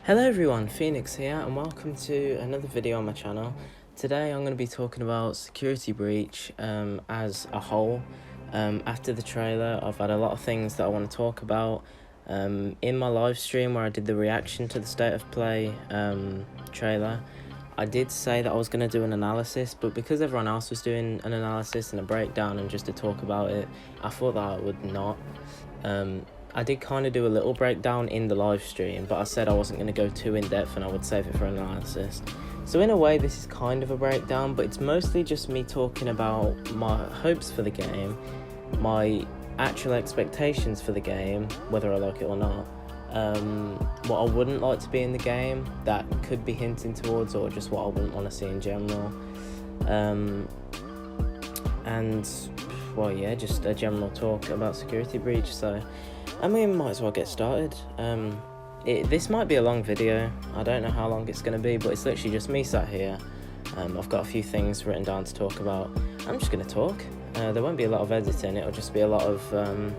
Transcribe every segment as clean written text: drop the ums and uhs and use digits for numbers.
Hello everyone, Phoenix here and welcome to another video on my channel. Today I'm going to be talking about Security Breach as a whole. After the trailer, I've had a lot of things that I want to talk about. In my live stream where I did the reaction to the State of Play trailer, I did say that I was going to do an analysis, but because everyone else was doing an analysis and a breakdown and just to talk about it, I thought that I would not. I did kind of do a little breakdown in the live stream, but I said I wasn't going to go too in-depth and I would save it for an analysis. So in a way, this is kind of a breakdown, but it's mostly just me talking about my hopes for the game, my actual expectations for the game, whether I like it or not, what I wouldn't like to be in the game that could be hinting towards, or just what I wouldn't want to see in general. And, well, yeah, just a general talk about Security Breach, so I mean, might as well get started. This might be a long video. I don't know how long it's going to be, but it's literally just me sat here. I've got a few things written down to talk about. I'm just going to talk. There won't be a lot of editing. It'll just be a lot of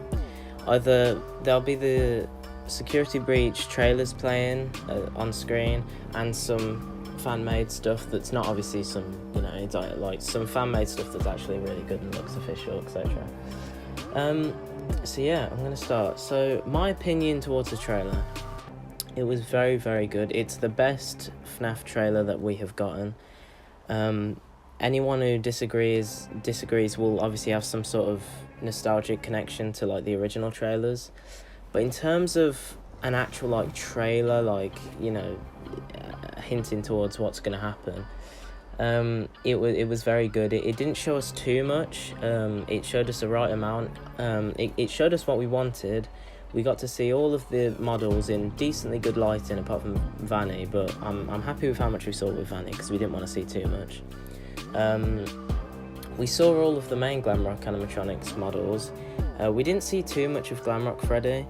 either there'll be the Security Breach trailers playing on screen and some fan-made stuff that's not obviously some, you know, like some fan-made stuff that's actually really good and looks official, etc. So yeah, I'm going to start. So my opinion towards the trailer, it was very, very good. It's the best FNAF trailer that we have gotten. Anyone who disagrees will obviously have some sort of nostalgic connection to like the original trailers. But in terms of an actual like trailer, like, you know, hinting towards what's going to happen, it was very good. It didn't show us too much. It showed us the right amount. It showed us what we wanted. We got to see all of the models in decently good lighting, apart from Vanny. But I'm happy with how much we saw with Vanny because we didn't want to see too much. We saw all of the main Glamrock animatronics models. We didn't see too much of Glamrock Freddy,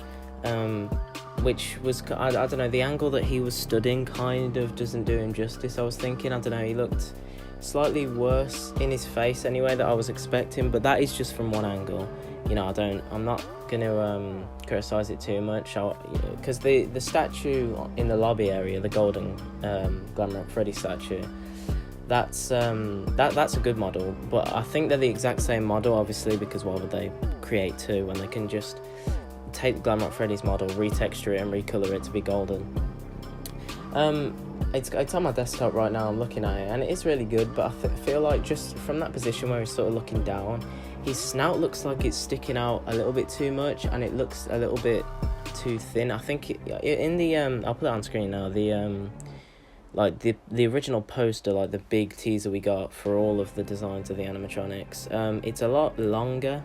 which was, I don't know, the angle that he was studying kind of doesn't do him justice. I was thinking, I don't know, he looked slightly worse in his face anyway that I was expecting, but that is just from one angle. You know, I'm not going to criticize it too much, because the statue in the lobby area, the golden Glamrock Freddy statue, that's a good model, but I think they're the exact same model, obviously, because why would they create two when they can just take the Glamrock Freddy's model, retexture it and recolor it to be golden. It's on my desktop right now. I'm looking at it and it is really good, but I feel like just from that position where he's sort of looking down, his snout looks like it's sticking out a little bit too much and it looks a little bit too thin. I think in the I'll put it on screen now, the like the original poster, like the big teaser we got for all of the designs of the animatronics, it's a lot longer,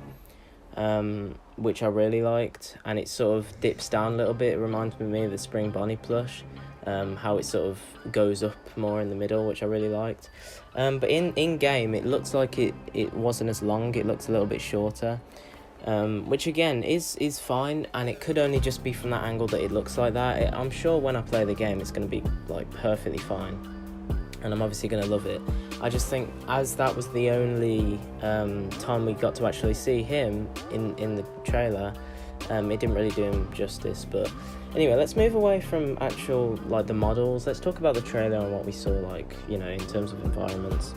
which I really liked, and it sort of dips down a little bit. It reminds me of the Spring Bonnie plush, how it sort of goes up more in the middle, which I really liked. But in game it looks like it wasn't as long. It looks a little bit shorter, which again is fine, and it could only just be from that angle that it looks like that. I'm sure when I play the game it's going to be like perfectly fine, and I'm obviously going to love it. I just think as that was the only time we got to actually see him in the trailer, it didn't really do him justice. But anyway, let's move away from actual like the models. Let's talk about the trailer and what we saw, like, you know, in terms of environments.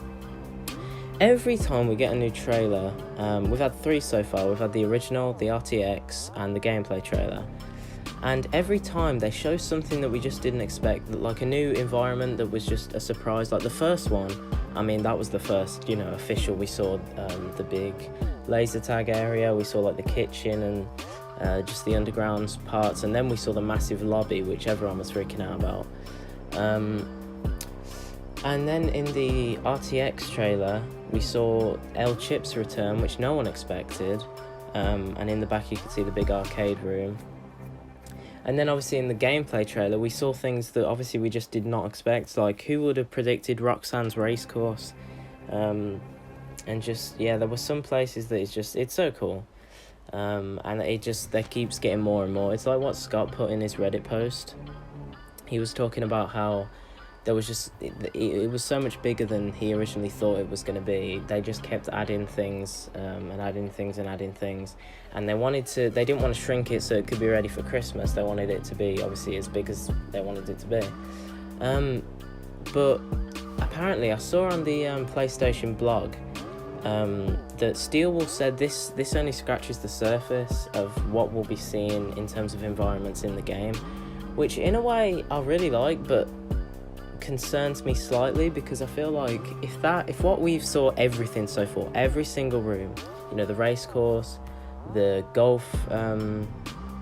Every time we get a new trailer, we've had 3 so far. We've had the original, the RTX, and the gameplay trailer. And every time they show something that we just didn't expect, like a new environment that was just a surprise. Like the first one, I mean, that was the first, you know, official. We saw the big laser tag area, we saw like the kitchen and just the underground parts, and then we saw the massive lobby, which everyone was freaking out about. And then in the RTX trailer, we saw El Chip's return, which no one expected. And in the back you could see the big arcade room. And then obviously in the gameplay trailer, we saw things that obviously we just did not expect. Like, who would have predicted Roxanne's race course? And just, yeah, there were some places that it's so cool. And that keeps getting more and more. It's like what Scott put in his Reddit post. He was talking about how there was just it was so much bigger than he originally thought it was going to be. They just kept adding things and adding things and adding things, and they didn't want to shrink it so it could be ready for Christmas. They wanted it to be obviously as big as they wanted it to be. But apparently I saw on the PlayStation blog that Steelwolf said this only scratches the surface of what we'll be seeing in terms of environments in the game, which in a way I really like, but concerns me slightly, because I feel like if what we've saw everything so far, every single room, the race course, the golf,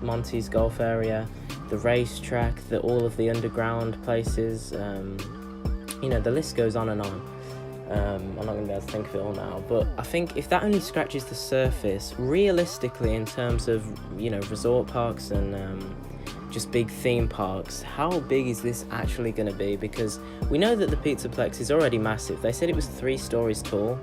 Monty's golf area, the racetrack, all of the underground places, the list goes on and on. I'm not going to be able to think of it all now, but I think if that only scratches the surface, realistically, in terms of, resort parks and just big theme parks, how big is this actually going to be? Because we know that the Pizzaplex is already massive. They said it was 3 stories tall,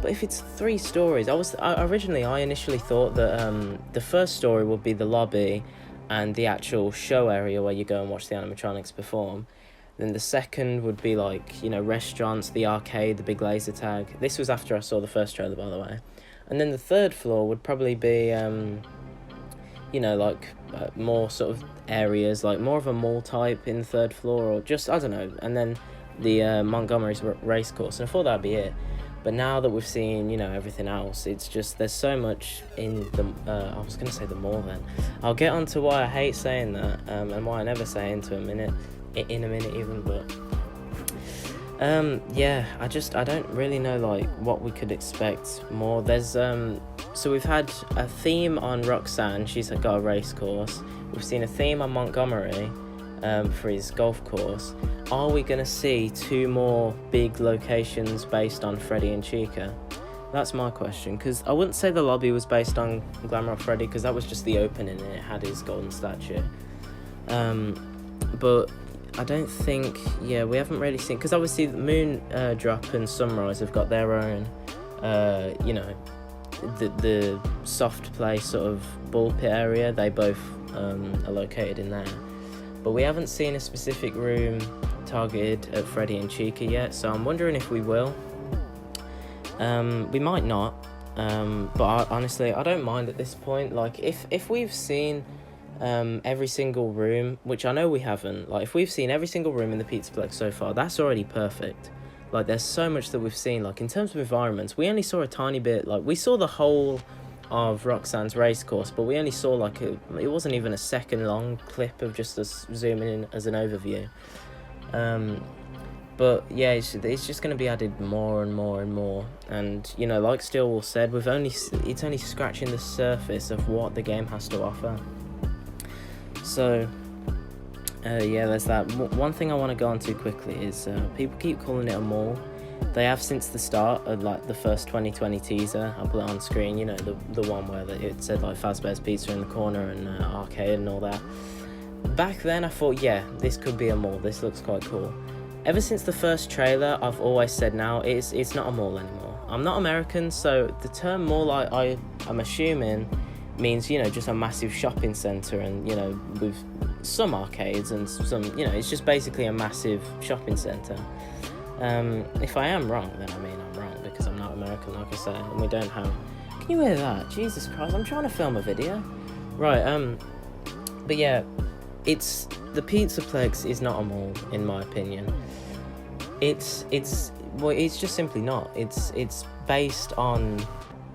but if it's 3 stories, I initially thought that the first story would be the lobby and the actual show area where you go and watch the animatronics perform. Then the second would be restaurants, the arcade, the big laser tag. This was after I saw the first trailer, by the way. And then the third floor would probably be more sort of areas, like more of a mall type in the third floor, or just, I don't know. And then the Montgomery's race course, and I thought that'd be it. But now that we've seen, everything else, it's just, there's so much in the, I was going to say the mall then. I'll get on to why I hate saying that, and why I never say in a minute even, but I don't really know what we could expect more. There's so we've had a theme on Roxanne, she's got a race course. We've seen a theme on Montgomery for his golf course. Are we going to see 2 more big locations based on Freddy and Chica? That's my question, because I wouldn't say the lobby was based on Glamrock Freddy, because that was just the opening and it had his golden statue. But I don't think, we haven't really seen, because obviously the Moon Drop and Sunrise have got their own, the soft play sort of ball pit area. They both are located in there. But we haven't seen a specific room targeted at Freddy and Chica yet, so I'm wondering if we will. We might not, but honestly, I don't mind at this point. If we've seen every single room, which I know we haven't, if we've seen every single room in the Pizzaplex so far, that's already perfect. There's so much that we've seen. In terms of environments, we only saw a tiny bit. We saw the whole of Roxanne's race course, but we only saw it wasn't even a second long clip of just us zooming in as an overview. But yeah, it's just going to be added more and more and more. And like Steelwolf said, it's only scratching the surface of what the game has to offer. So there's that. One thing I want to go on to quickly is people keep calling it a mall. They have since the start of the first 2020 teaser. I'll put it on screen, the one where it said Fazbear's Pizza in the corner and arcade and all that. Back then I thought, this could be a mall, this looks quite cool. Ever since the first trailer, I've always said now, it's not a mall anymore. I'm not American, so the term mall I'm assuming means, just a massive shopping centre and, with some arcades and some, it's just basically a massive shopping centre. If I am wrong, then I'm wrong, because I'm not American, like I say, and we don't have... Can you hear that? Jesus Christ, I'm trying to film a video. Right, but yeah, the Pizzaplex is not a mall, in my opinion. It's just simply not. It's based on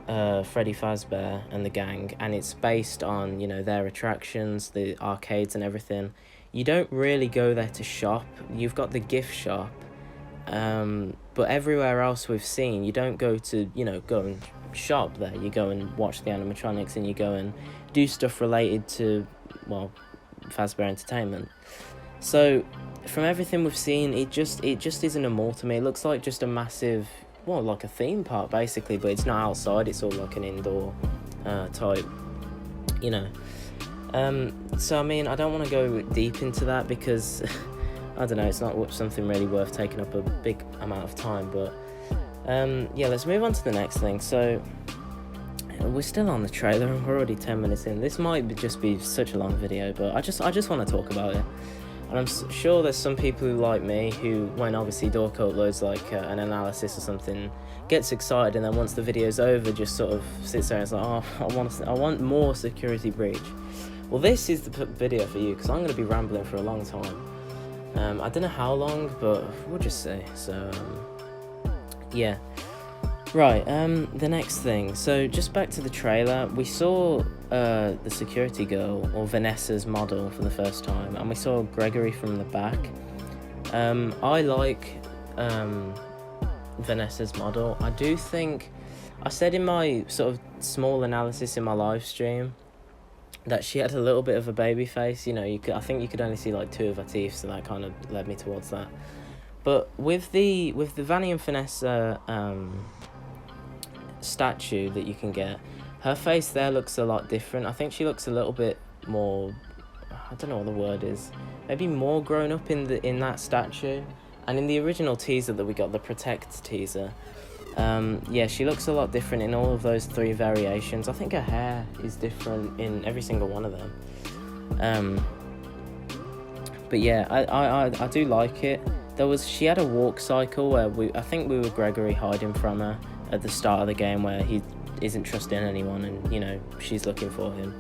Freddy Fazbear and the gang, and it's based on, their attractions, the arcades and everything. You don't really go there to shop. You've got the gift shop, but everywhere else we've seen, you don't go to, go and shop there. You go and watch the animatronics, and you go and do stuff related to, Fazbear Entertainment. So from everything we've seen, it just isn't a mall to me. It looks like just a massive, like a theme park basically, but it's not outside. It's all like an indoor type, so I don't want to go deep into that, because I don't know, it's not something really worth taking up a big amount of time. But let's move on to the next thing. So we're still on the trailer and we're already 10 minutes in. This might just be such a long video, but I just want to talk about it. And I'm sure there's some people who, like me, who, when obviously Dork uploads like an analysis or something, gets excited, and then once the video's over, just sort of sits there and is like, oh, I want more Security Breach. Well, this is the video for you, because I'm going to be rambling for a long time. I don't know how long, but we'll just see. So, yeah. Right, the next thing. So, just back to the trailer, we saw the security girl, or Vanessa's model, for the first time, and we saw Gregory from the back. I like Vanessa's model. I do think, I said in my sort of small analysis in my live stream, that she had a little bit of a baby face. You know, I think you could only see like 2 of her teeth, so that kind of led me towards that. But with the Vanny and Vanessa statue that you can get, her face there looks a lot different. I think she looks a little bit more, I don't know what the word is, maybe more grown up in that statue. And in the original teaser that we got, the Protect teaser, yeah, she looks a lot different in all of those 3 variations. I think her hair is different in every single one of them. But yeah, I do like it. She had a walk cycle where I think we were Gregory hiding from her at the start of the game, where he isn't trusting anyone, and you know, she's looking for him.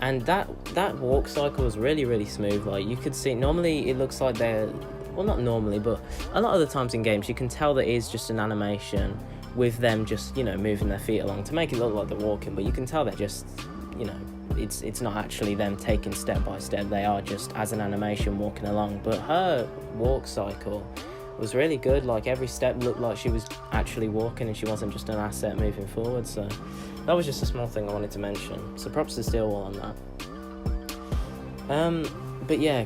And that walk cycle was really, really smooth. Like, you could see, normally it looks like they're, well, not normally, but a lot of the times in games you can tell that it is just an animation with them just, you know, moving their feet along to make it look like they're walking, but you can tell they're just, you know, it's not actually them taking step by step, they are just, as an animation, walking along. But her walk cycle was really good. Like, every step looked like she was actually walking and she wasn't just an asset moving forward. So that was just a small thing I wanted to mention, so props to Steelwall on that. But yeah,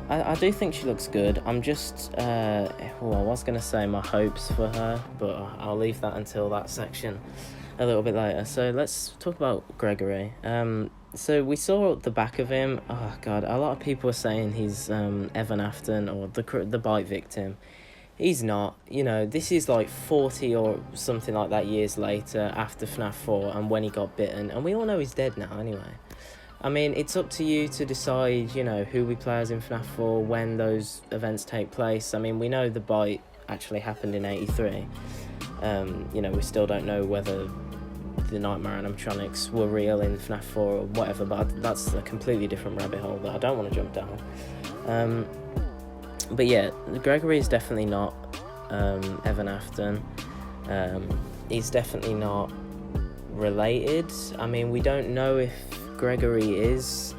I do think she looks good. I'm just, well, I was going to say my hopes for her, but I'll leave that until that section a little bit later. So let's talk about Gregory. So we saw the back of him. Oh god, a lot of people are saying he's Evan Afton, or the bite victim. He's not. You know, this is like 40 or something like that years later, after FNAF 4, and when he got bitten, and we all know he's dead now anyway. I mean, it's up to you to decide, you know, who we play as in FNAF 4, when those events take place. I mean, we know the bite actually happened in 83. You know, we still don't know whether the Nightmare animatronics were real in FNAF 4 or whatever, but that's a completely different rabbit hole that I don't want to jump down. But yeah, Gregory is definitely not Evan Afton. He's definitely not related. I mean, we don't know if Gregory is,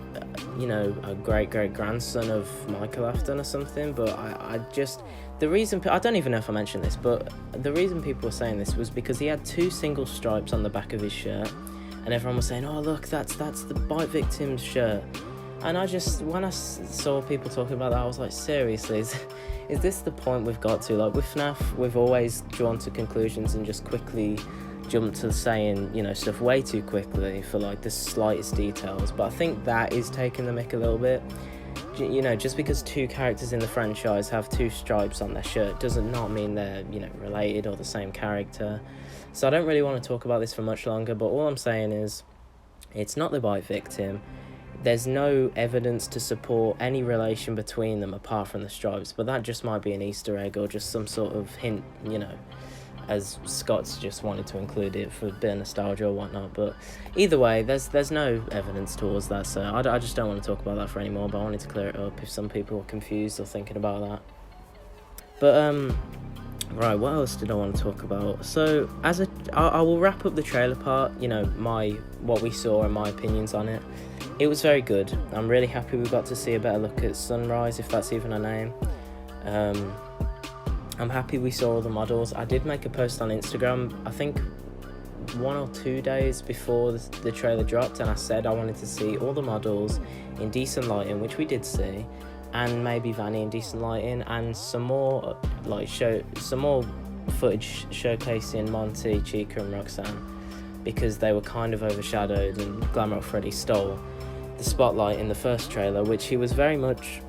you know, a great-great-grandson of Michael Afton or something, but I just, the reason, I don't even know if I mentioned this, but the reason people were saying this was because he had 2 single stripes on the back of his shirt, and everyone was saying, oh look, that's the bite victim's shirt. And I just, when I saw people talking about that, I was like, seriously, is this the point we've got to? Like, with FNAF, we've always drawn to conclusions and just quickly jump to saying, you know, stuff way too quickly for like the slightest details. But I think that is taking the mick a little bit. You know, just because 2 characters in the franchise have 2 stripes on their shirt doesn't not mean they're, you know, related or the same character. So I don't really want to talk about this for much longer, but all I'm saying is it's not the bite victim. There's no evidence to support any relation between them apart from the stripes, but that just might be an Easter egg or just some sort of hint, you know, as Scott's just wanted to include it for a bit of nostalgia or whatnot. But either way, there's no evidence towards that, so I just don't want to talk about that for anymore, but I wanted to clear it up if some people were confused or thinking about that. But right, what else did I want to talk about? So I will wrap up the trailer part, you know, what we saw and my opinions on it. It was very good. I'm really happy we got to see a better look at Sunrise, if that's even a name. I'm happy we saw all the models. I did make a post on Instagram, I think 1 or 2 days before the trailer dropped, and I said I wanted to see all the models in decent lighting, which we did see, and maybe Vanny in decent lighting, and some more some more footage showcasing Monty, Chica and Roxanne, because they were kind of overshadowed and Glamrock Freddy stole the spotlight in the first trailer, which he was very much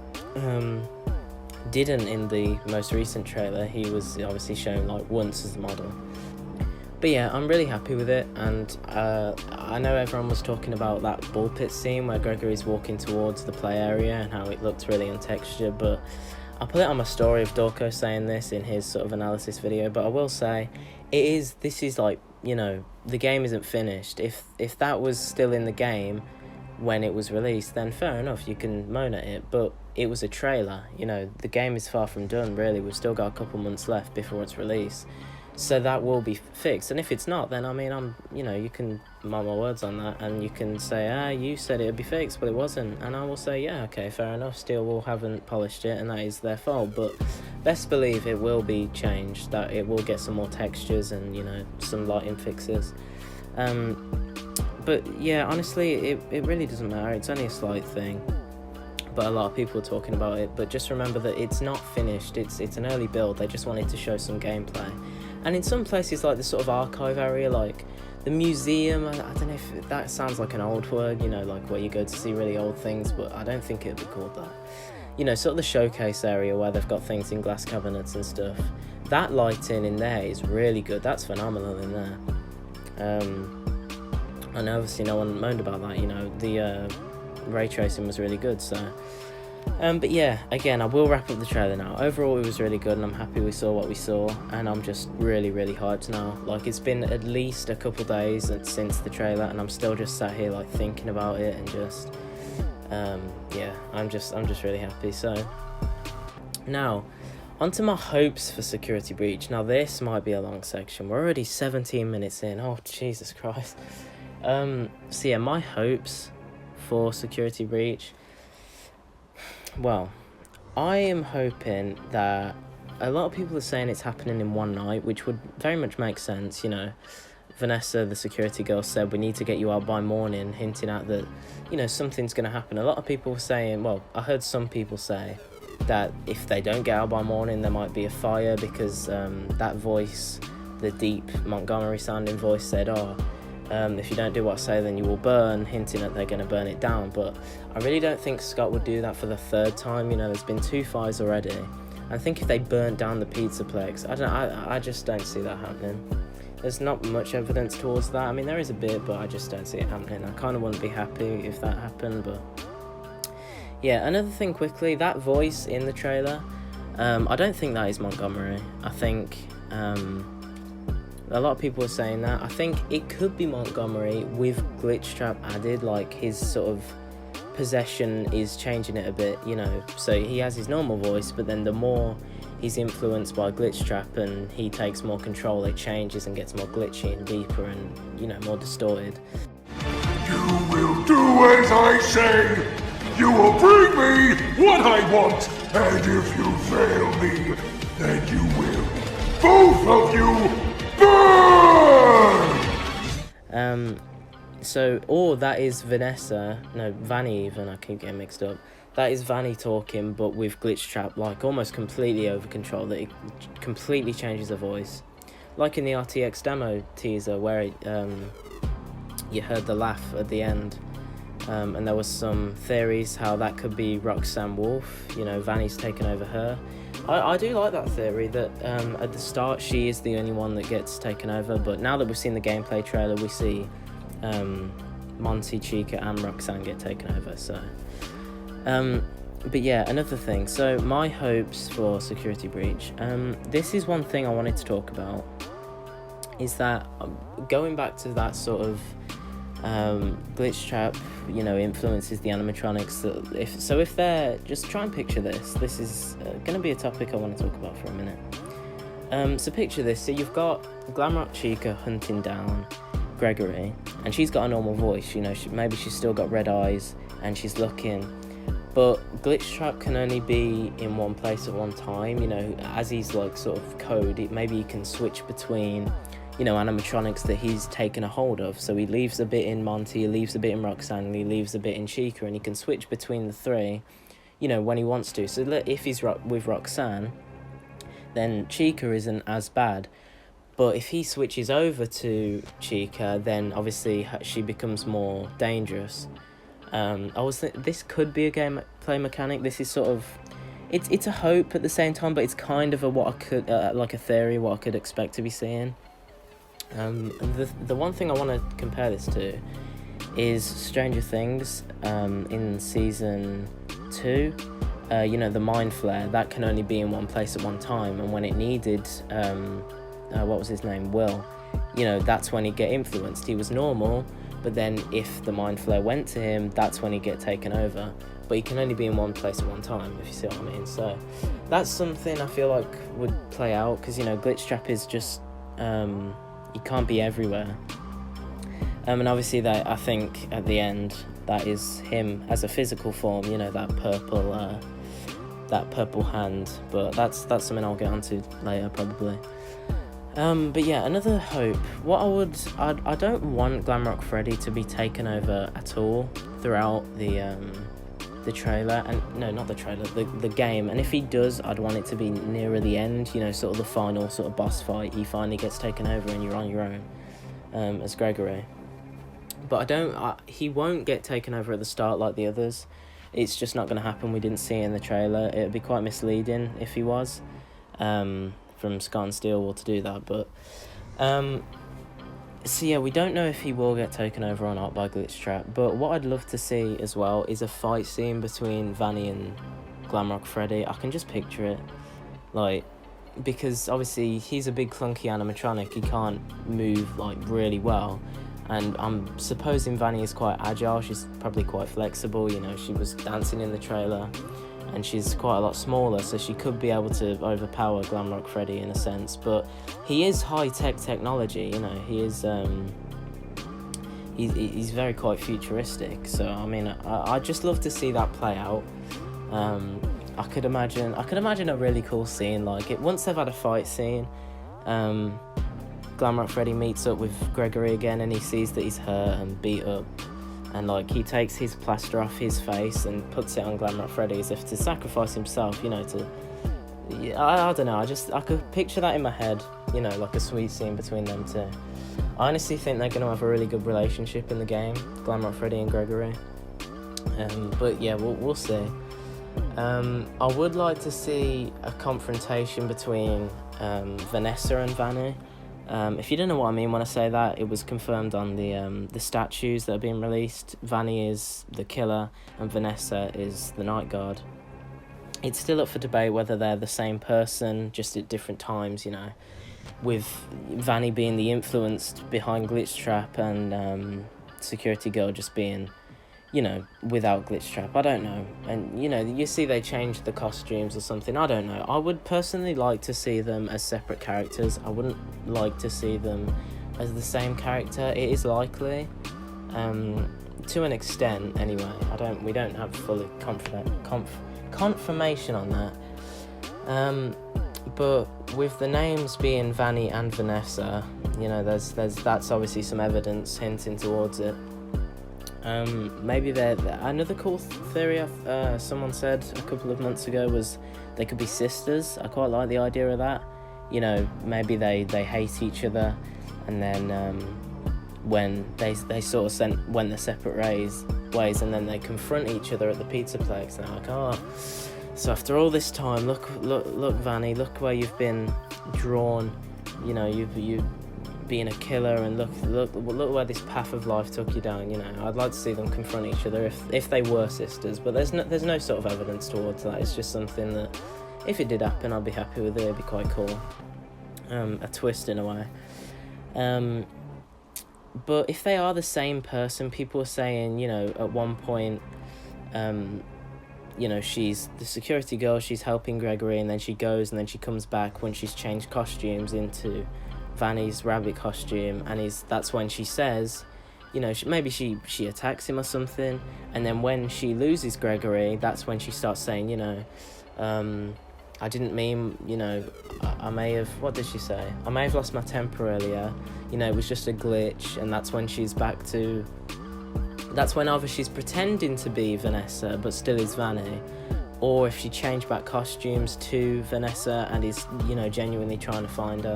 didn't in the most recent trailer. He was obviously shown like once as the model, But yeah, I'm really happy with it, and I know everyone was talking about that ball pit scene where Gregory's walking towards the play area and how it looked really untextured, but I'll put it on my story of Dorco saying this in his sort of analysis video, but I will say, this is like, you know, the game isn't finished. If that was still in the game when it was released, then fair enough, you can moan at it, but it was a trailer, you know, the game is far from done, really. We've still got a couple months left before it's released. So that will be fixed, and if it's not, then I mean, you know, you can mark my words on that, and you can say, you said it would be fixed, but it wasn't, and I will say, yeah, okay, fair enough, Steelwool haven't polished it, and that is their fault, but best believe it will be changed, that it will get some more textures and, you know, some lighting fixes. But yeah, honestly, it really doesn't matter, it's only a slight thing, but a lot of people are talking about it. But just remember that it's not finished, it's an early build, they just wanted to show some gameplay. And in some places, like the sort of archive area, like the museum, I don't know if that sounds like an old word, you know, like where you go to see really old things, but I don't think it'd be called that. You know, sort of the showcase area where they've got things in glass cabinets and stuff. That lighting in there is really good, that's phenomenal in there. And obviously no one moaned about that, you know, the ray tracing was really good, so... but yeah, again, I will wrap up the trailer now. Overall, it was really good, and I'm happy we saw what we saw, and I'm just really, really hyped now. Like, it's been at least a couple days since the trailer, and I'm still just sat here, like, thinking about it, and just, yeah, I'm just really happy. So, now, onto my hopes for Security Breach. Now, this might be a long section. We're already 17 minutes in. Oh, Jesus Christ. So, yeah, my hopes for Security Breach... Well, I am hoping that a lot of people are saying it's happening in one night, which would very much make sense, you know. Vanessa, the security girl, said we need to get you out by morning, hinting at that, you know, something's going to happen. A lot of people were saying, well, I heard some people say that if they don't get out by morning, there might be a fire because that voice, the deep Montgomery sounding voice said, if you don't do what I say, then you will burn, hinting that they're going to burn it down. But I really don't think Scott would do that for the third time. You know, there's been 2 fires already. I think if they burnt down the Pizzaplex, I just don't see that happening. There's not much evidence towards that. I mean, there is a bit, but I just don't see it happening. I kind of wouldn't be happy if that happened, but... Yeah, another thing quickly, that voice in the trailer, I don't think that is Montgomery. I think... a lot of people are saying that. I think it could be Montgomery with Glitchtrap added, like his sort of possession is changing it a bit, you know. So he has his normal voice, but then the more he's influenced by Glitchtrap and he takes more control, it changes and gets more glitchy and deeper and, you know, more distorted. You will do as I say! You will bring me what I want! And if you fail me, then you will, both of you, or that is Vanessa, no, Vanny even, I keep getting mixed up. That is Vanny talking, but with Glitchtrap, like, almost completely over control, that it completely changes her voice. Like in the RTX demo teaser, where you heard the laugh at the end, and there was some theories how that could be Roxanne Wolf, you know, Vanny's taken over her. I do like that theory, that at the start she is the only one that gets taken over, but now that we've seen the gameplay trailer, we see Monty, Chica and Roxanne get taken over, so... but yeah, another thing, so my hopes for Security Breach, this is one thing I wanted to talk about, is that going back to that sort of Glitchtrap, you know, influences the animatronics. If they're, just try and picture this is going to be a topic I want to talk about for a minute. So picture this, so you've got Glamrock Chica hunting down Gregory, and she's got a normal voice, you know, maybe she's still got red eyes and she's looking, but Glitchtrap can only be in one place at one time, you know, as he's like sort of code, maybe he can switch between, you know, animatronics that he's taken a hold of. So he leaves a bit in Monty, he leaves a bit in Roxanne, and he leaves a bit in Chica, and he can switch between the three, you know, when he wants to. So if he's with Roxanne, then Chica isn't as bad. But if he switches over to Chica, then obviously she becomes more dangerous. This could be a gameplay mechanic. This is sort of, it's a hope at the same time, but it's kind of what I could, like a theory, what I could expect to be seeing. The one thing I want to compare this to is Stranger Things in season 2. The mind flare that can only be in one place at one time, and when it needed what was his name, Will, that's when he'd get influenced. He was normal, but then if the mind flare went to him, that's when he'd get taken over. But he can only be in one place at one time, if you see what I mean. So that's something I feel like would play out, because Glitchtrap is just he can't be everywhere. And obviously that, I think at the end, that is him as a physical form, that purple hand. But that's something I'll get onto later probably. But yeah, another hope. I don't want Glamrock Freddy to be taken over at all throughout the trailer, and no, not the trailer, the game. And if he does, I'd want it to be nearer the end, sort of the final sort of boss fight. He finally gets taken over and you're on your own as Gregory. But he won't get taken over at the start like the others. It's just not going to happen. We didn't see it in the trailer. It would be quite misleading if he was. From Scott and Steelwall to do that, but so yeah, we don't know if he will get taken over or not by Glitchtrap. But what I'd love to see as well is a fight scene between Vanny and Glamrock Freddy. I can just picture it, because obviously he's a big clunky animatronic. He can't move really well, and I'm supposing Vanny is quite agile. She's probably quite flexible. She was dancing in the trailer. And she's quite a lot smaller, so she could be able to overpower Glamrock Freddy in a sense. But he is high-tech technology, he is he's very quite futuristic. So I mean, I'd just love to see that play out. I could imagine a really cool scene like it once they've had a fight scene. Glamrock Freddy meets up with Gregory again, and he sees that he's hurt and beat up. And he takes his plaster off his face and puts it on Glamrock Freddy as if to sacrifice himself, I don't know, I could picture that in my head, like a sweet scene between them two. I honestly think they're going to have a really good relationship in the game, Glamrock Freddy and Gregory. But yeah, we'll see. I would like to see a confrontation between Vanessa and Vanny. If you don't know what I mean when I say that, it was confirmed on the statues that are being released. Vanny is the killer and Vanessa is the night guard. It's still up for debate whether they're the same person, just at different times, with Vanny being the influenced behind Glitchtrap and Security Girl just being, without Glitchtrap. I don't know. And, you see they changed the costumes or something. I don't know. I would personally like to see them as separate characters. I wouldn't like to see them as the same character. It is likely, to an extent anyway. We don't have fully confirmation on that. But with the names being Vanny and Vanessa, that's obviously some evidence hinting towards it. Maybe they're another cool theory someone said a couple of months ago was they could be sisters. I quite like the idea of that. Maybe they hate each other, and then when they sort of went their separate ways, and then they confront each other at the Pizzaplex, and they're like, so after all this time, look Vanny, look where you've been drawn. You've being a killer, and look where this path of life took you down. I'd like to see them confront each other if they were sisters, but there's no sort of evidence towards that. It's just something that if it did happen, I'd be happy with it. It'd be quite cool, a twist in a way. But if they are the same person, people are saying, at one point, she's the security girl, she's helping Gregory, and then she goes, and then she comes back when she's changed costumes into Vanny's rabbit costume, and that's when she says, maybe she attacks him or something, and then when she loses Gregory, that's when she starts saying, I didn't mean, I may have, what did she say? I may have lost my temper earlier, it was just a glitch, and that's when she's back to, that's when either she's pretending to be Vanessa, but still is Vanny, or if she changed back costumes to Vanessa and is, genuinely trying to find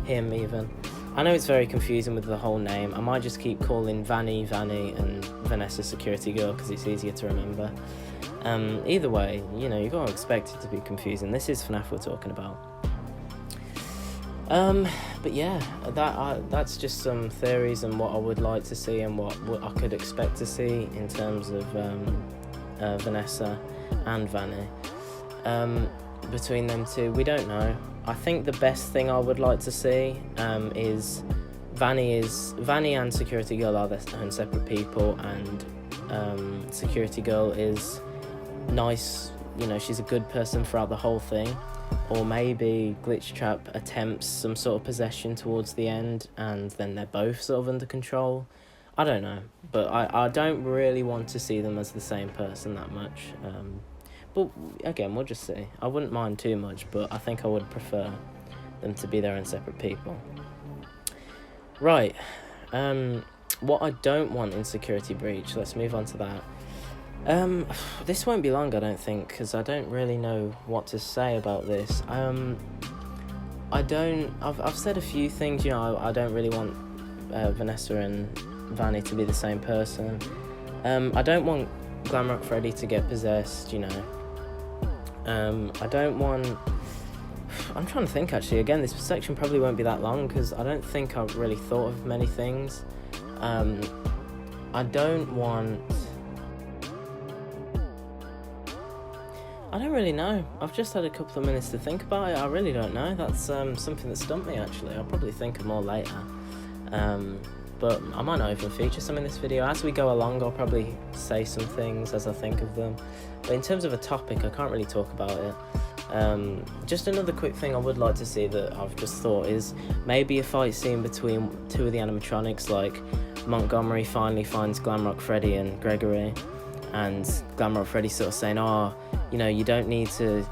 him even. I know it's very confusing with the whole name. I might just keep calling Vanny, and Vanessa Security Girl because it's easier to remember. Either way, you gotta expect it to be confusing. This is FNAF we're talking about. But yeah, that's just some theories and what I would like to see and what I could expect to see in terms of Vanessa and Vanny. Between them two, we don't know. I think the best thing I would like to see is Vanny and Security Girl are their own separate people, and Security Girl is nice, you know, she's a good person throughout the whole thing. Or maybe Glitchtrap attempts some sort of possession towards the end, and then they're both sort of under control. I don't know, but I don't really want to see them as the same person that much. But again, we'll just see. I wouldn't mind too much, but I think I would prefer them to be their own separate people. Right, what I don't want in Security Breach, let's move on to that. This won't be long, I don't think, because I don't really know what to say about this. I've said a few things, you know, I don't really want Vanessa and Vanny to be the same person. I don't want Glamrock Freddy to get possessed, you know. I don't want... I'm trying to think, actually. Again, this section probably won't be that long, because I don't think I've really thought of many things. I don't want... I don't really know. I've just had a couple of minutes to think about it. I really don't know. That's something that stumped me, actually. I'll probably think of more later. But I might not even feature some in this video. As we go along, I'll probably say some things as I think of them. But in terms of a topic, I can't really talk about it. Just another quick thing I would like to see that I've just thought is maybe a fight scene between two of the animatronics, like Montgomery finally finds Glamrock Freddy and Gregory, and Glamrock Freddy sort of saying, "Oh, you know, you don't need to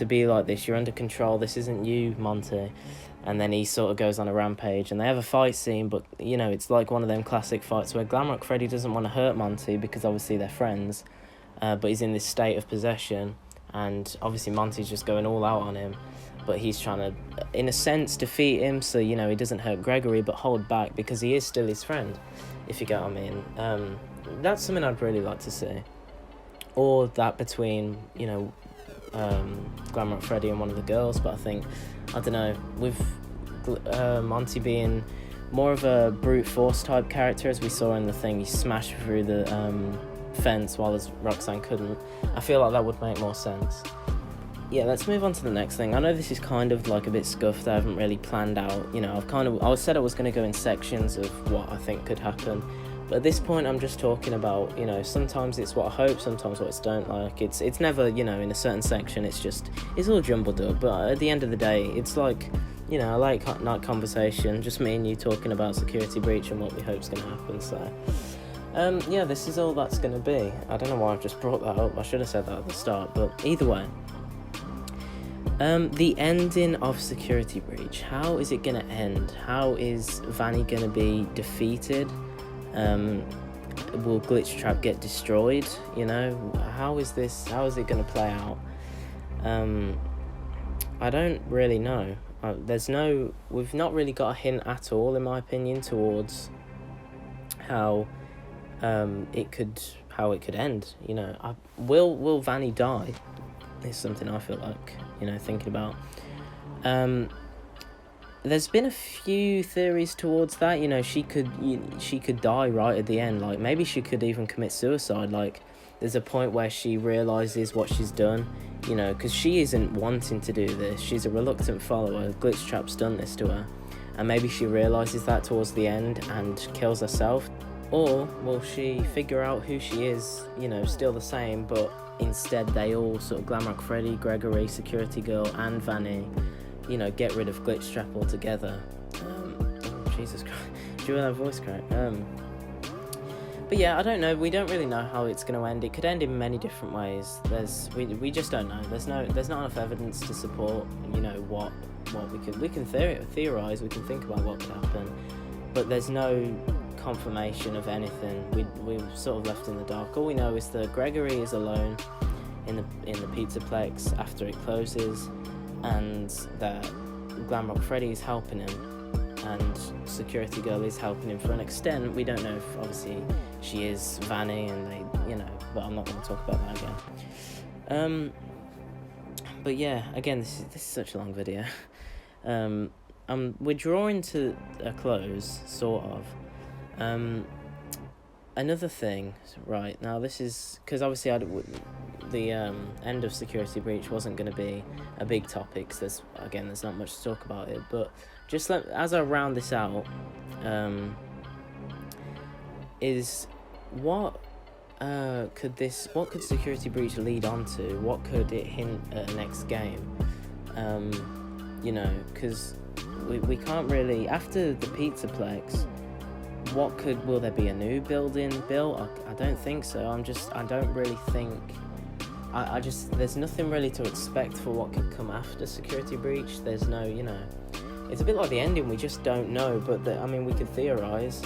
be like this. You're under control. This isn't you, Monty." And then he sort of goes on a rampage, and they have a fight scene, but, you know, it's like one of them classic fights where Glamrock Freddy doesn't want to hurt Monty because obviously they're friends, but he's in this state of possession, and obviously Monty's just going all out on him, but he's trying to, in a sense, defeat him so, you know, he doesn't hurt Gregory, but hold back because he is still his friend, if you get what I mean. That's something I'd really like to see. Or that between, you know, Glamrock Freddy and one of the girls, but I don't know, with Monty being more of a brute force type character, as we saw in the thing, he smashed through the fence while Roxanne couldn't. I feel like that would make more sense. Yeah, let's move on to the next thing. I know this is kind of like a bit scuffed. I haven't really planned out, you know, I said I was going to go in sections of what I think could happen. But at this point, I'm just talking about, you know, sometimes it's what I hope, sometimes what I don't like. It's never, you know, in a certain section, it's all jumbled up. But at the end of the day, it's like, you know, a late night conversation, just me and you talking about Security Breach and what we hope's going to happen. So, yeah, this is all that's going to be. I don't know why I've just brought that up. I should have said that at the start, but either way. The ending of Security Breach. How is it going to end? How is Vanny going to be defeated? Will Glitchtrap get destroyed? You know, how is it going to play out? I don't really know. We've not really got a hint at all, in my opinion, towards how it could end. You know, will Vanny die? Is something I feel like, you know, thinking about. There's been a few theories towards that. You know, she could die right at the end. Like, maybe she could even commit suicide. Like, there's a point where she realizes what she's done, you know, because she isn't wanting to do this. She's a reluctant follower. Glitchtrap's done this to her, and maybe she realizes that towards the end and kills herself. Or will she figure out who she is, you know, still the same, but instead they all sort of Glamrock Freddy, Gregory, Security Girl, and Vanny, you know, get rid of Glitchtrap altogether. Oh, Jesus Christ. Do you hear that voice crack? But yeah, I don't know. We don't really know how it's going to end. It could end in many different ways. We just don't know. There's not enough evidence to support, you know, what we can theorize. We can think about what could happen, but there's no confirmation of anything. We're sort of left in the dark. All we know is that Gregory is alone in the Pizzaplex after it closes, and that Glamrock Freddy is helping him, and Security Girl is helping him for an extent. We don't know if obviously she is Vanny, and they, you know, but I'm not going to talk about that again. But yeah, again, this is such a long video. we're drawing to a close, sort of. Another thing, right, now this is, because obviously the end of Security Breach wasn't going to be a big topic, because there's not much to talk about it, but just as I round this out, is what could Security Breach lead on to? What could it hint at next game? Because we can't really, after the Pizzaplex, will there be a new building built? I don't think so. I don't really think, there's nothing really to expect for what could come after Security Breach. There's no, it's a bit like the ending, we just don't know, but we could theorise.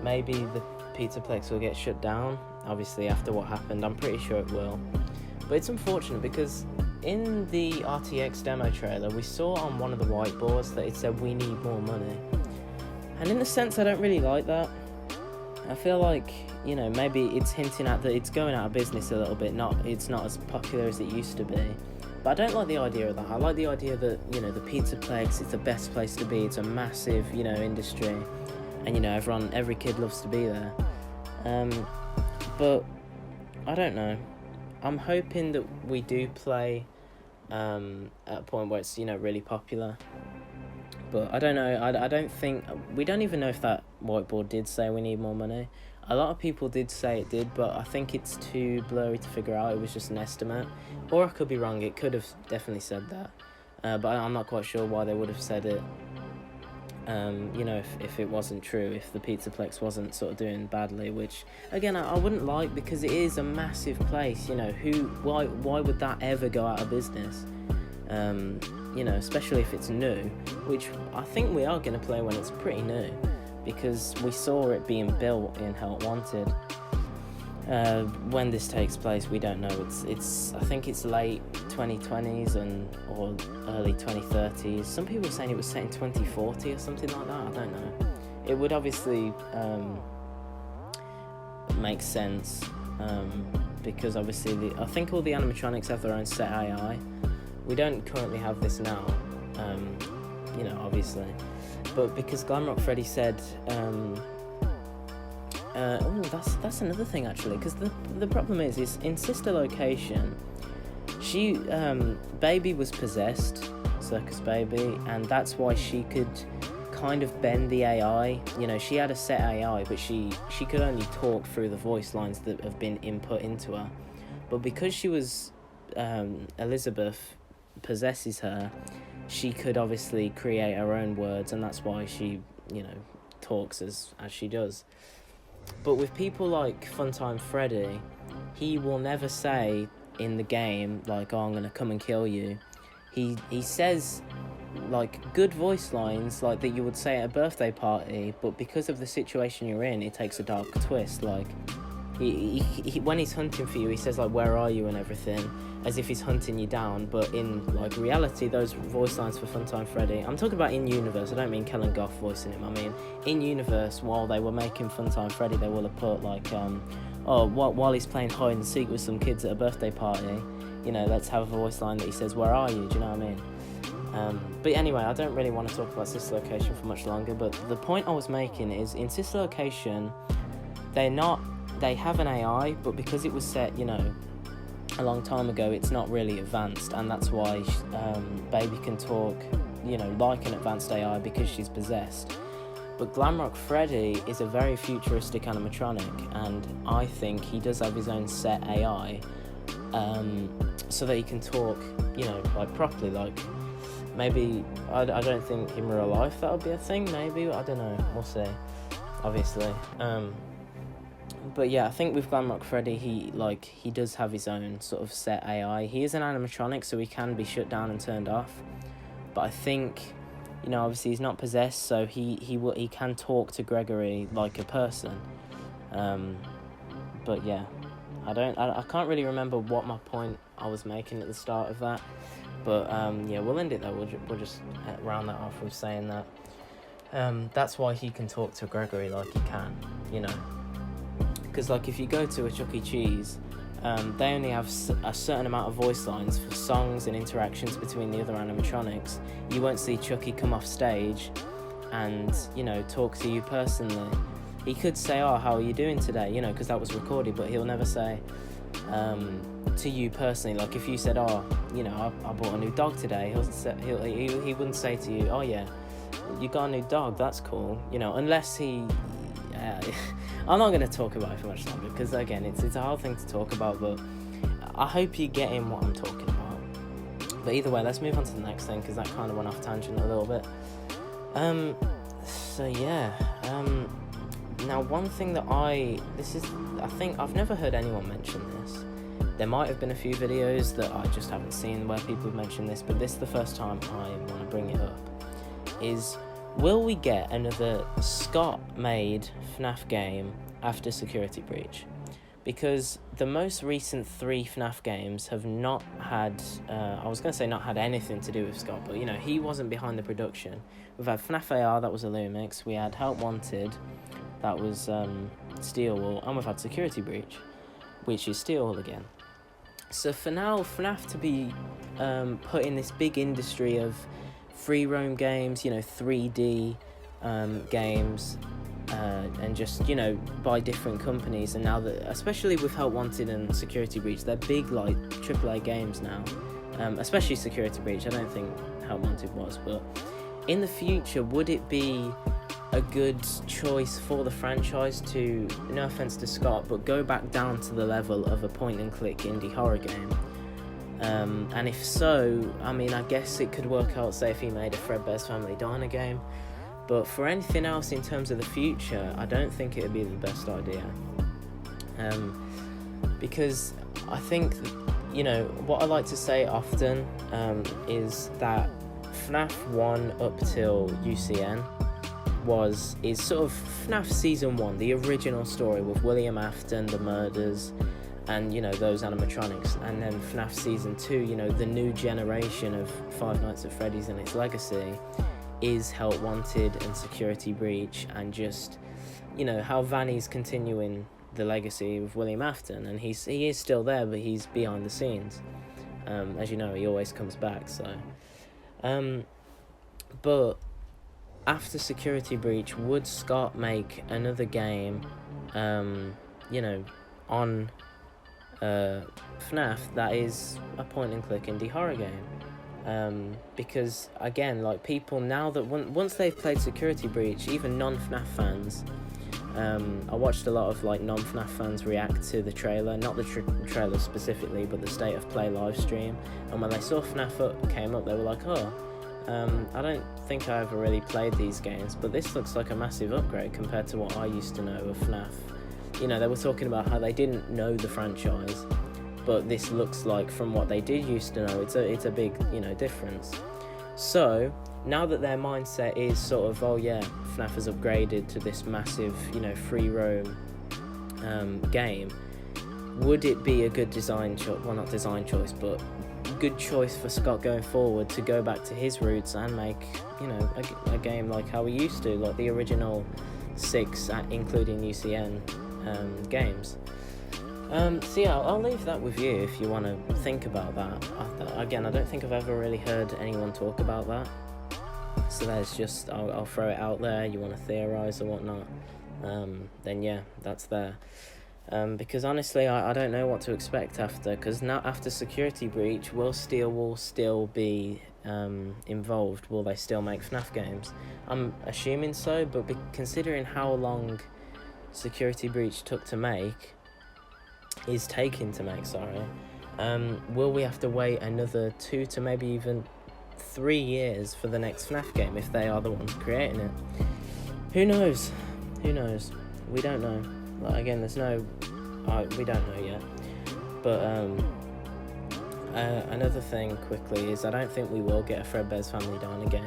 Maybe the Pizzaplex will get shut down, obviously, after what happened. I'm pretty sure it will. But it's unfortunate because in the RTX demo trailer, we saw on one of the whiteboards that it said, "We need more money." And in a sense, I don't really like that. I feel like, maybe it's hinting at that it's going out of business a little bit, it's not as popular as it used to be. But I don't like the idea of that. I like the idea that, the Pizzaplex is the best place to be. It's a massive, industry. And, every kid loves to be there. But, I don't know. I'm hoping that we do play at a point where it's, really popular. But I don't know, I don't think, we don't even know if that whiteboard did say we need more money. A lot of people did say it did, but I think it's too blurry to figure out. It was just an estimate. Or I could be wrong, it could have definitely said that. But I'm not quite sure why they would have said it. If it wasn't true, if the Pizzaplex wasn't sort of doing badly, which, again, I wouldn't like, because it is a massive place, why would that ever go out of business? Especially if it's new, which I think we are going to play when it's pretty new, because we saw it being built in Help Wanted. When this takes place, we don't know. I think it's late 2020s or early 2030s. Some people are saying it was set in 2040 or something like that. I don't know. It would obviously make sense, because obviously I think all the animatronics have their own set AI. We don't currently have this now, obviously. But because Glamrock Freddy said, that's another thing, actually, because the problem is in Sister Location, she, Baby was possessed, Circus Baby, and that's why she could kind of bend the AI. She had a set AI, but she could only talk through the voice lines that have been input into her. But because she was, Elizabeth possesses her, she could obviously create her own words, and that's why she, talks as she does. But with people like Funtime Freddy, he will never say in the game, like, "Oh, I'm gonna come and kill you." He says, like, good voice lines, like, that you would say at a birthday party, but because of the situation you're in, it takes a dark twist. Like, he when he's hunting for you, he says, like, "Where are you?" and everything, as if he's hunting you down. But in, like, reality, those voice lines for Funtime Freddy, I'm talking about in-universe, I don't mean Kellen Goff voicing him, I mean in-universe, while they were making Funtime Freddy, they will have put, like, while he's playing hide and seek with some kids at a birthday party, let's have a voice line that he says, "Where are you?" Do you know what I mean? But anyway, I don't really want to talk about Sister Location for much longer, but the point I was making is, in Sister Location, they have an AI, but because it was set, a long time ago, it's not really advanced, and that's why Baby can talk, like an advanced AI, because she's possessed. But Glamrock Freddy is a very futuristic animatronic, and I think he does have his own set AI, so that he can talk, like, properly. Like, maybe, I don't think in real life that would be a thing, maybe, I don't know, we'll see, obviously. But yeah, I think with Glamrock Freddy, he does have his own sort of set AI. He is an animatronic, so he can be shut down and turned off. But I think, obviously he's not possessed, so he can talk to Gregory like a person. But yeah, I can't really remember what my point I was making at the start of that. But yeah, we'll end it there. We'll just round that off with saying that that's why he can talk to Gregory like he can, Because, like, if you go to a Chuck E. Cheese, they only have a certain amount of voice lines for songs and interactions between the other animatronics. You won't see Chucky come off stage and, you know, talk to you personally. He could say, "Oh, how are you doing today?" You know, because that was recorded, but he'll never say to you personally. Like if you said, "Oh, you know, I bought a new dog today," he wouldn't say to you, "Oh yeah, you got a new dog, that's cool," you know, unless he I'm not going to talk about it for much longer because again it's a hard thing to talk about, but I hope you're getting what I'm talking about. But either way, let's move on to the next thing because that kind of went off tangent a little bit. So yeah, now one thing that I think I've never heard anyone mention this. There might have been a few videos that I just haven't seen where people have mentioned this, but this is the first time I want to bring it up, is will we get another Scott-made FNAF game after Security Breach? Because the most recent 3 FNAF games have not had, I was going to say not had anything to do with Scott, but you know, he wasn't behind the production. We've had FNAF AR, that was Illumix, we had Help Wanted, that was Steelwall, and we've had Security Breach, which is Steelwall again. So for now, FNAF to be put in this big industry of free roam games, you know, 3D games, and just, you know, by different companies, and now that, especially with Help Wanted and Security Breach, they're big like AAA games now, especially Security Breach. I don't think Help Wanted was, but in the future, would it be a good choice for the franchise to, no offense to Scott, but go back down to the level of a point and click indie horror game? And if so, I mean, I guess it could work out, say, if he made a Fredbear's Family Diner game. But for anything else in terms of the future, I don't think it would be the best idea. Because I think, you know, what I like to say often is that FNAF 1 up till UCN is sort of FNAF Season 1, the original story with William Afton, the murders, and, you know, those animatronics, and then FNAF Season 2, you know, the new generation of Five Nights at Freddy's and its legacy, is Help Wanted and Security Breach, and just, you know, how Vanny's continuing the legacy of William Afton, and he is still there, but he's behind the scenes. As you know, he always comes back, so. But after Security Breach, would Scott make another game, you know, on FNAF that is a point and click indie horror game? Because again, like, people now that once they've played Security Breach, even non-FNAF fans, I watched a lot of like non-FNAF fans react to the trailer, not the trailer specifically, but the State of Play live stream, and when they saw FNAF came up, they were like, oh, I don't think I ever really played these games, but this looks like a massive upgrade compared to what I used to know of FNAF. You know, they were talking about how they didn't know the franchise, but this looks like, from what they did used to know, it's a big, you know, difference. So now that their mindset is sort of, oh yeah, FNAF has upgraded to this massive, you know, free roam game, would it be a good design choice, well, not design choice, but good choice for Scott going forward to go back to his roots and make, you know, a game like how he used to, like the original 6, including UCN games? So yeah, I'll leave that with you if you want to think about that. Again, I don't think I've ever really heard anyone talk about that, so there's just, I'll throw it out there. You want to theorize or whatnot, then yeah, that's there. Because honestly, I don't know what to expect after, because now after Security Breach, will Steelwall still be involved? Will they still make FNAF games? I'm assuming so, but considering how long Security Breach is taking to make, will we have to wait another 2 to maybe even 3 years for the next FNAF game if they are the ones creating it? Who knows? We don't know. Like, again, we don't know yet. But another thing quickly is I don't think we will get a Fredbear's Family Diner game,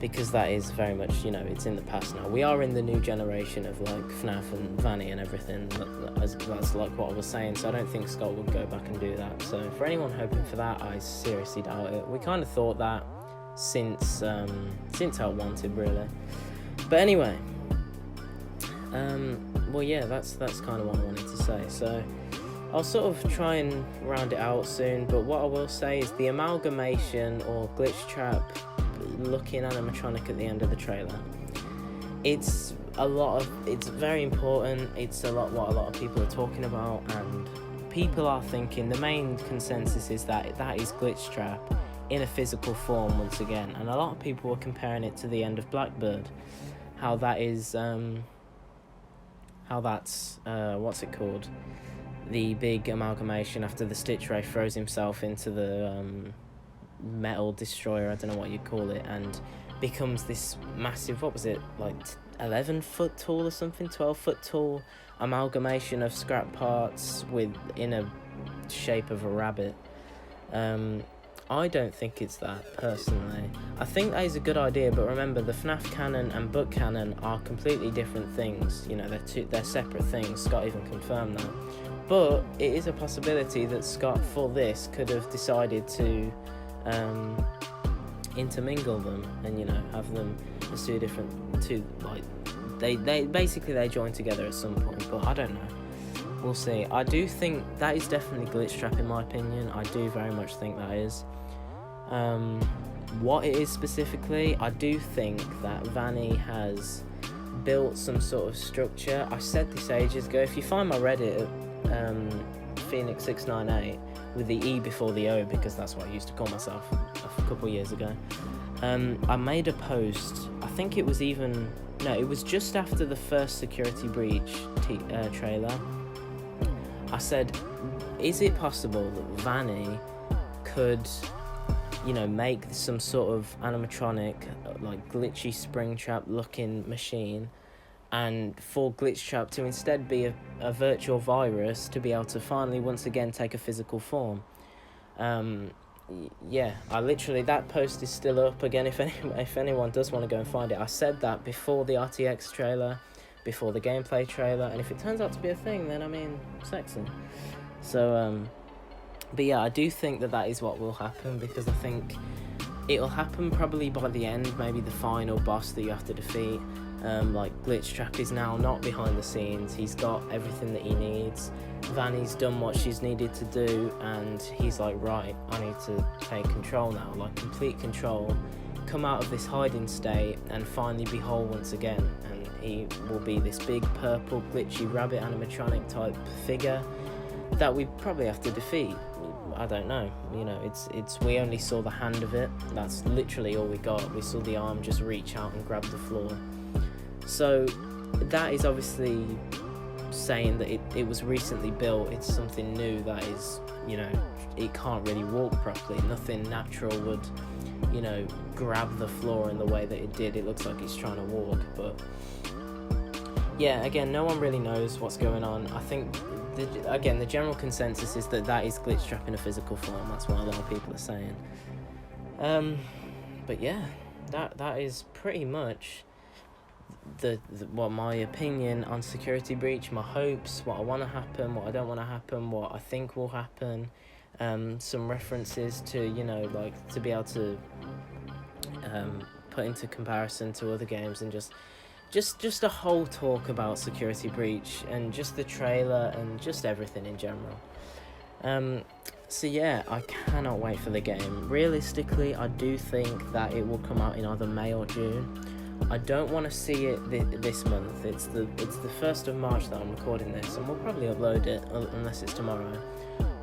because that is very much, you know, it's in the past now. We are in the new generation of like FNAF and Vanny and everything. That's like what I was saying, so I don't think Scott would go back and do that. So for anyone hoping for that, I seriously doubt it. We kind of thought that since Help Wanted, really. But anyway, well, yeah, that's kind of what I wanted to say. So I'll sort of try and round it out soon, but what I will say is the amalgamation or glitch trap looking animatronic at the end of the trailer. It's very important. It's a lot what a lot of people are talking about, and people are thinking the main consensus is that is glitch trap in a physical form once again, and a lot of people were comparing it to the end of Blackbird, how that's what's it called, the big amalgamation after the Stitch Ray throws himself into the metal destroyer, I don't know what you call it, and becomes this massive, what was it, like 11 foot tall or something, 12 foot tall amalgamation of scrap parts in a shape of a rabbit. I don't think it's that, personally. I think that is a good idea, but remember, the FNAF canon and book canon are completely different things. You know, they're separate things. Scott even confirmed that. But it is a possibility that Scott, for this, could have decided to intermingle them and, you know, have them as they join together at some point, but I don't know. We'll see. I do think that is definitely glitch trap in my opinion. I do very much think that is. What it is specifically, I do think that Vanny has built some sort of structure. I said this ages ago. If you find my Reddit at Phoenix698 with the E before the O, because that's what I used to call myself a couple years ago, I made a post. I think it was just after the first Security Breach trailer. I said, is it possible that Vanny could, you know, make some sort of animatronic, like glitchy Springtrap looking machine, and for Glitch Trap to instead be a virtual virus to be able to finally once again take a physical form. Yeah, that post is still up again if anyone does want to go and find it. I said that before the RTX trailer, before the gameplay trailer, and if it turns out to be a thing, then I mean, sexy. So but yeah, I do think that is what will happen, because I think it'll happen probably by the end, maybe the final boss that you have to defeat. Like Glitch Trap is now not behind the scenes, he's got everything that he needs. Vanny's done what she's needed to do, and he's like, right, I need to take control now, like complete control, come out of this hiding state and finally be whole once again, and he will be this big purple glitchy rabbit animatronic type figure that we probably have to defeat. I don't know, you know, it's we only saw the hand of it, that's literally all we got. We saw the arm just reach out and grab the floor. So that is obviously saying that it was recently built, it's something new that is, you know, it can't really walk properly. Nothing natural would, you know, grab the floor in the way that it did. It looks like it's trying to walk, but yeah, again, no one really knows what's going on. I think the general consensus is that is Glitch Trap in a physical form. That's what a lot of people are saying. But yeah, that is pretty much what my opinion on Security Breach, my hopes, what I want to happen, what I don't want to happen, what I think will happen, some references to, you know, like to be able to put into comparison to other games, and just a whole talk about Security Breach and just the trailer and just everything in general. So yeah, I cannot wait for the game. Realistically, I do think that it will come out in either May or June. I don't want to see it this month. It's the 1st of March that I'm recording this, and we'll probably upload it unless it's tomorrow.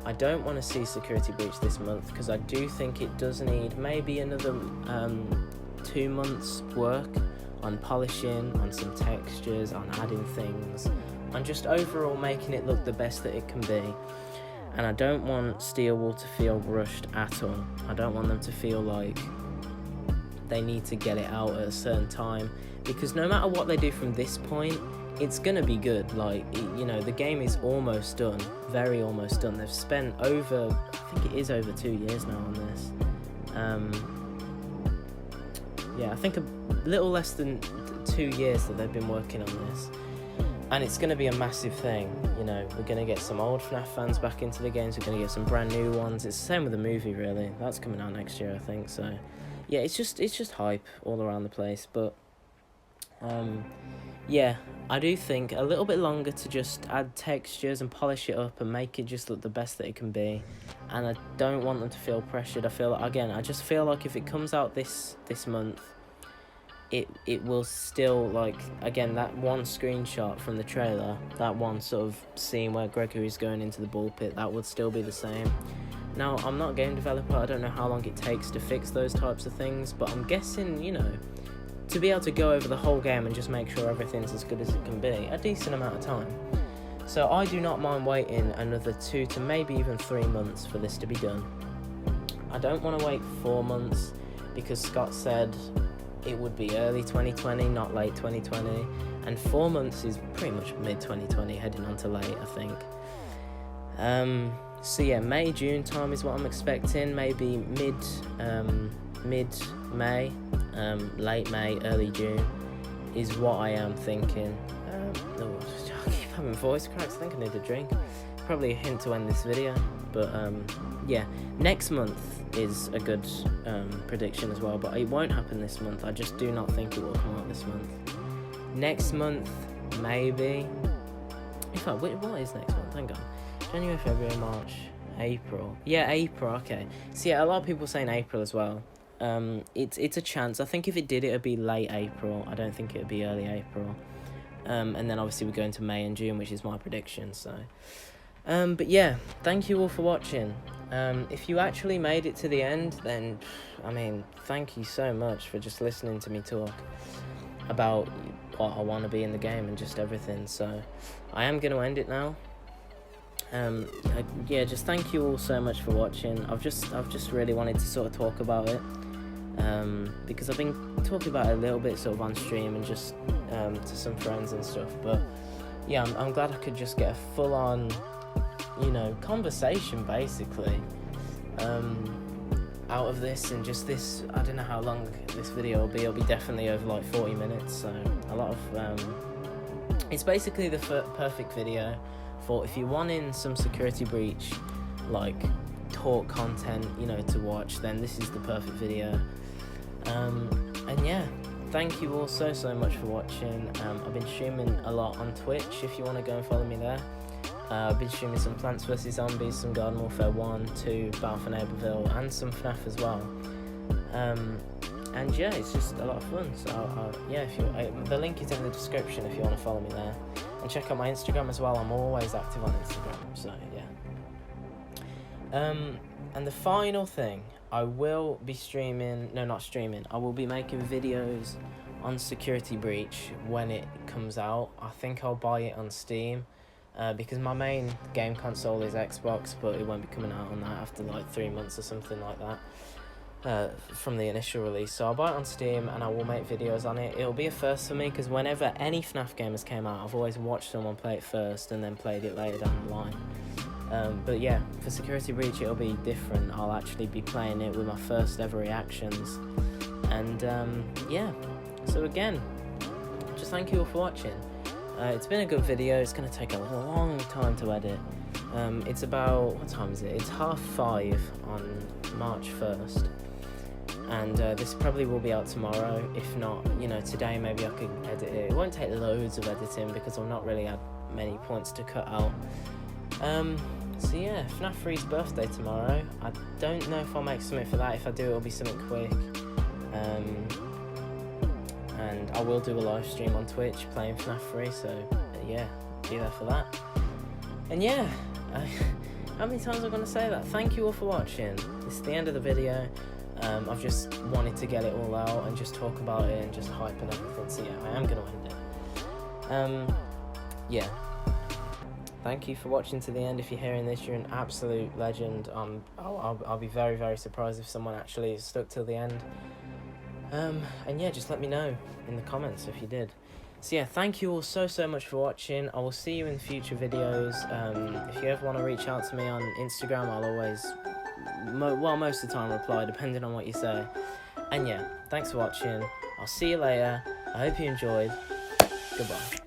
I don't want to see Security Breach this month, because I do think it does need maybe another 2 months work on polishing, on some textures, on adding things, on just overall making it look the best that it can be. And I don't want Steelwool to feel rushed at all. I don't want them to feel like they need to get it out at a certain time, because no matter what they do from this point, it's gonna be good. Like, you know, the game is almost done, very almost done. They've spent over 2 years now on this. Yeah, I think a little less than 2 years that they've been working on this, and it's going to be a massive thing. You know, we're going to get some old FNAF fans back into the games, we're going to get some brand new ones. It's the same with the movie, really. That's coming out next year, I think. So yeah, it's just hype all around the place. But Yeah, I do think a little bit longer to just add textures and polish it up and make it just look the best that it can be. And I don't want them to feel pressured. I just feel like if it comes out this month, it will still, like, again, that one screenshot from the trailer, that one sort of scene where Gregory's going into the ball pit, that would still be the same. Now, I'm not a game developer, I don't know how long it takes to fix those types of things, but I'm guessing, you know, to be able to go over the whole game and just make sure everything's as good as it can be, a decent amount of time. So I do not mind waiting another 2 to maybe even 3 months for this to be done. I don't want to wait 4 months because Scott said it would be early 2020, not late 2020, and 4 months is pretty much mid-2020, heading on to late, I think. So yeah, May, June time is what I'm expecting, maybe mid-May, late May, early June is what I am thinking. I keep having voice cracks, I think I need a drink. Probably a hint to end this video, but yeah, next month is a good prediction as well, but it won't happen this month. I just do not think it will come out this month. Next month, maybe. In fact, what is next month? Hang on. January, February, March, April. Yeah, April, okay. So yeah, a lot of people saying April as well. It's a chance. I think if it did, it would be late April. I don't think it would be early April. And then obviously we go into May and June, which is my prediction, so... but yeah, thank you all for watching. If you actually made it to the end, then, I mean, thank you so much for just listening to me talk about what I want to be in the game and just everything. So I am going to end it now. Yeah, just thank you all so much for watching. I've just really wanted to sort of talk about it, because I've been talking about it a little bit sort of on stream and just to some friends and stuff, but yeah, I'm glad I could just get a full-on, you know, conversation basically out of this, and just this, I don't know how long this video will be. It'll be definitely over like 40 minutes, so a lot of it's basically the perfect video for if you're wanting some Security Breach like talk content, you know, to watch, then this is the perfect video. And yeah, thank you all so much for watching. I've been streaming a lot on Twitch if you want to go and follow me there. I've been streaming some Plants vs Zombies, some Garden Warfare 1, 2, Battle for Neighbourville, and some FNAF as well. And yeah, it's just a lot of fun. So yeah, the link is in the description if you want to follow me there, and check out my Instagram as well. I'm always active on Instagram. So yeah. And the final thing, I will be I will be making videos on Security Breach when it comes out. I think I'll buy it on Steam. Because my main game console is Xbox, but it won't be coming out on that after like 3 months or something like that from the initial release. So I'll buy it on Steam and I will make videos on it. It'll be a first for me because whenever any FNAF game has came out, I've always watched someone play it first and then played it later down the line. But yeah, for Security Breach it'll be different. I'll actually be playing it with my first ever reactions. And yeah, so again, just thank you all for watching. It's been a good video. It's going to take a long time to edit. It's about, what time is it? It's 5:30 on March 1st. And this probably will be out tomorrow. If not, you know, today maybe I could edit it. It won't take loads of editing because I've not really had many points to cut out. So yeah, FNAF 3's birthday tomorrow. I don't know if I'll make something for that. If I do, it'll be something quick. And I will do a live stream on Twitch playing FNAF 3, so yeah, be there for that. And yeah, how many times am I going to say that? Thank you all for watching. It's the end of the video. I've just wanted to get it all out and just talk about it and just hype and everything, so yeah, I am going to end it. Yeah. Thank you for watching to the end. If you're hearing this, you're an absolute legend. I'll be very, very surprised if someone actually stuck till the end. And yeah, just let me know in the comments if you did. So yeah, thank you all so much for watching. I will see you in future videos. If you ever want to reach out to me on Instagram, I'll always, most of the time reply, depending on what you say. And yeah, thanks for watching. I'll see you later. I hope you enjoyed. Goodbye.